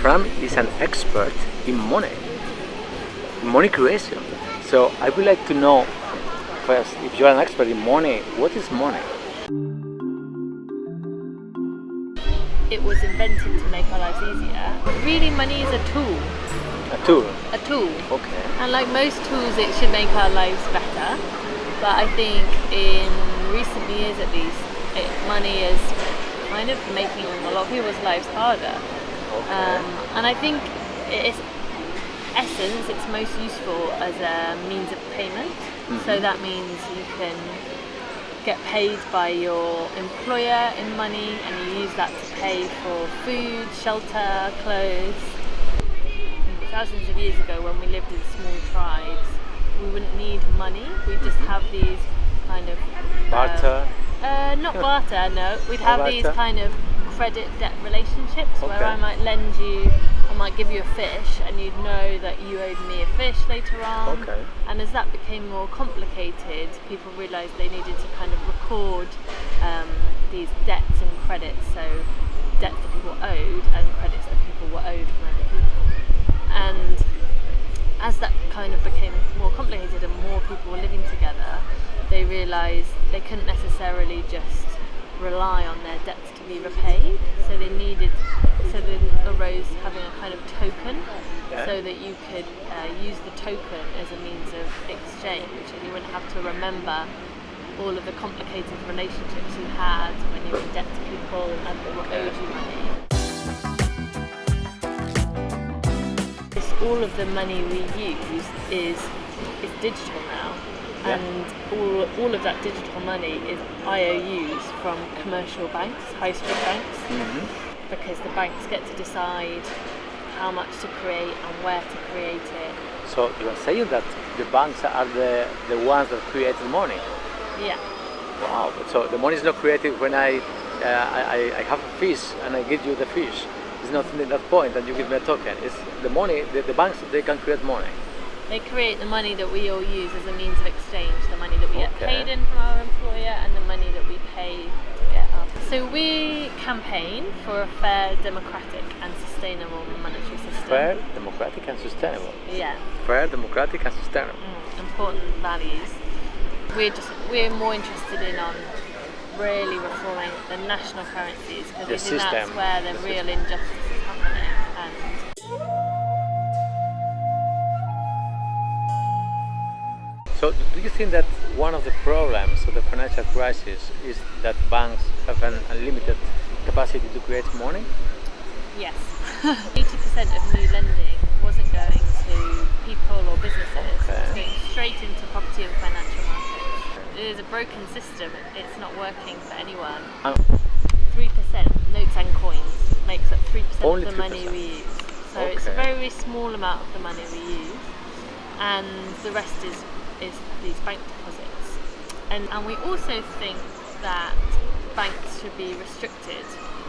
Fran is an expert in money creation. So I would like to know first, if you are an expert in money, what is money? It was invented to make our lives easier. Really, money is a tool. A tool? A tool. Okay. And like most tools, it should make our lives better. But I think in recent years at least, money is kind of making a lot of people's lives harder. Okay. And I think its essence, it's most useful as a means of payment. Mm-hmm. So that means you can get paid by your employer in money, and you use that to pay for food, shelter, clothes. Thousands of years ago, when we lived in small tribes, we wouldn't need money. We'd just have these kind of barter. Not barter, no. We'd have barter. These kind of credit debt relationships where I might lend you, I might give you a fish, and you'd know that you owed me a fish later on. Okay. And as that became more complicated, people realised they needed to kind of record these debts and credits, so debts that people owed and credits that people were owed from other people. And as that kind of became more complicated and more people were living together, they realised they couldn't necessarily just rely on their debts to be repaid, so then arose having a kind of token, so that you could use the token as a means of exchange, and you wouldn't have to remember all of the complicated relationships you had when you were in debt to people and people owed you money. All of the money we use is digital now. And all of that digital money is IOUs from commercial banks, high street banks, because the banks get to decide how much to create and where to create it. So you are saying that the banks are the ones that create the money? Yeah. Wow. So the money is not created when I have a fish and I give you the fish. It's not in that point that you give me a token. It's the money. The banks, they can create money. They create the money that we all use as a means of exchange, the money that we get paid in from our employer and the money that we pay to get out. So we campaign for a fair, democratic and sustainable monetary system. Fair, democratic and sustainable. Yeah. Fair, democratic and sustainable. Important values. We're more interested in really reforming the national currencies, because we think that's where the real injustice is happening. So do you think that one of the problems of the financial crisis is that banks have an unlimited capacity to create money? Yes. 80% of new lending wasn't going to people or businesses. It was going straight into property and financial markets. It is a broken system. It's not working for anyone. 3%, notes and coins, makes up 3% of the money we use. So it's a very small amount of the money we use, and the rest is these bank deposits. And we also think that banks should be restricted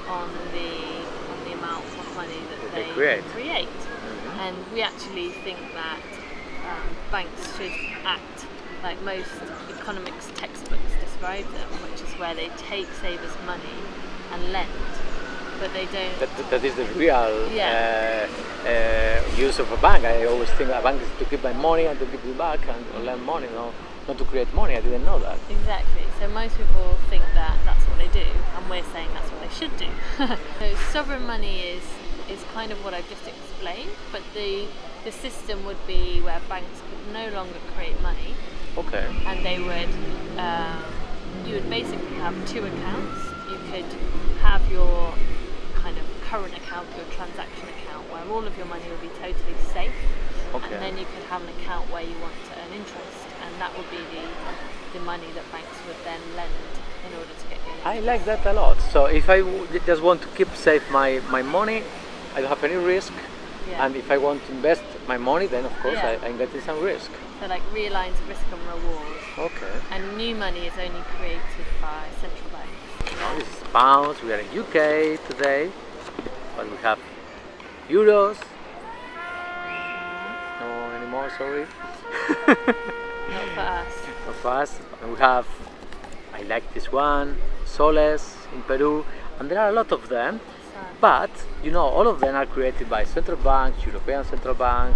on the amount of money that they create. And we actually think that banks should act like most economics textbooks describe them, which is where they take savers' money and lend, but they don't. That is the real use of a bank. I always think a bank is to keep my money and to give it back and lend money, not to create money. I didn't know that. Exactly. So most people think that that's what they do, and we're saying that's what they should do. So sovereign money is kind of what I've just explained, but the system would be where banks could no longer create money. Okay. And they would, you would basically have two accounts. You could have your kind of current account, your transaction account, where all of your money would be totally safe. Okay. And then you could have an account where you want to earn interest, and that would be the money that banks would then lend in order to get you. I like that a lot. So if I just want to keep safe my money, I don't have any risk. Yeah. And if I want to invest my money, then of course I'm getting some risk. So like realigns risk and reward. Okay. And new money is only created by central banks. This is pounds. We are in UK today, but we have euros. No anymore, sorry. Not for us. Not for us. And we have, I like this one, soles in Peru, and there are a lot of them. But you know, all of them are created by central banks, European Central Bank,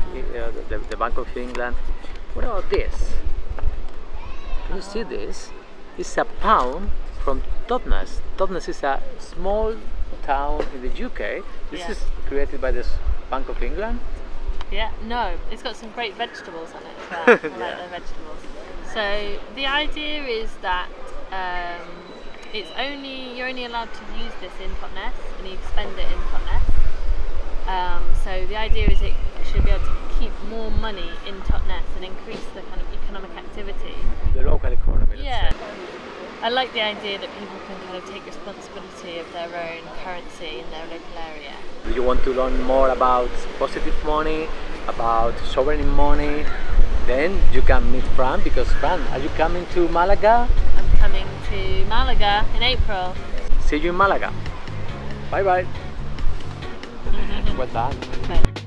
the Bank of England. What about this? Can you see this? It's a pound from Totnes. Totnes is a small town in the UK. This is created by the Bank of England. Yeah, no, it's got some great vegetables on it as well. I like the vegetables. So the idea is that you're only allowed to use this in Totnes, and you spend it in Totnes. So the idea is it should be able to keep more money in Totnes and increase the kind of economic activity. The local economy. Yeah. I like the idea that people can kind of take responsibility of their own currency in their local area. Do you want to learn more about positive money, about sovereign money? Then you can meet Fran, because Fran, are you coming to Malaga? I'm coming to Malaga in April. See you in Malaga. Bye bye. Well done. Bye.